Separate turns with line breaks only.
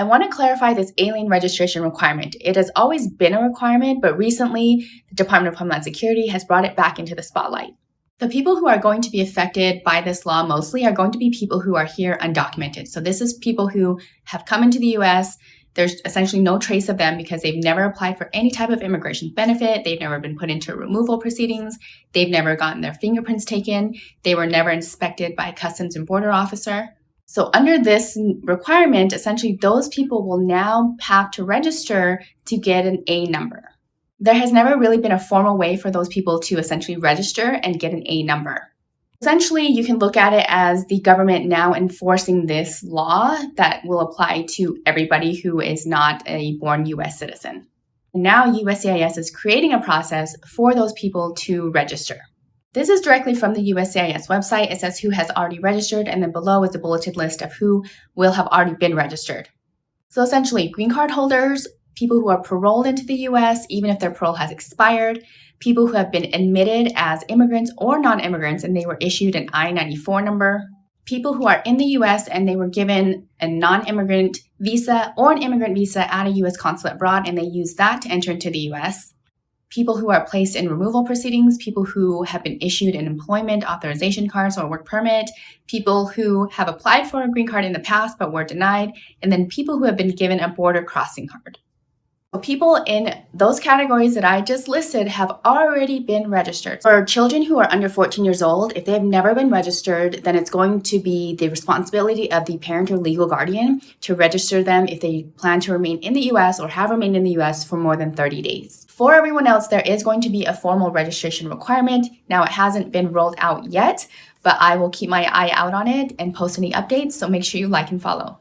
I want to clarify this alien registration requirement. It has always been a requirement, but recently the Department of Homeland Security has brought it back into the spotlight. The people who are going to be affected by this law mostly are going to be people who are here undocumented. So this is people who have come into the US. There's essentially no trace of them because they've never applied for any type of immigration benefit. They've never been put into removal proceedings. They've never gotten their fingerprints taken. They were never inspected by a Customs and Border officer. So under this requirement, essentially those people will now have to register to get an A number. There has never really been a formal way for those people to essentially register and get an A number. Essentially, you can look at it as the government now enforcing this law that will apply to everybody who is not a born U.S. citizen. Now USCIS is creating a process for those people to register. This is directly from the USCIS website. It says who has already registered, and then below is a bulleted list of who will have already been registered. So essentially, green card holders, people who are paroled into the U.S., even if their parole has expired, people who have been admitted as immigrants or non-immigrants and they were issued an I-94 number, people who are in the U.S. and they were given a non-immigrant visa or an immigrant visa at a U.S. consulate abroad and they use that to enter into the U.S., people who are placed in removal proceedings, people who have been issued an employment authorization card or work permit, people who have applied for a green card in the past but were denied, and then people who have been given a border crossing card. People in those categories that I just listed have already been registered. For children who are under 14 years old, if they have never been registered, then it's going to be the responsibility of the parent or legal guardian to register them if they plan to remain in the U.S. or have remained in the U.S. for more than 30 days. For everyone else, there is going to be a formal registration requirement. Now, it hasn't been rolled out yet, but I will keep my eye out on it and post any updates, so make sure you like and follow.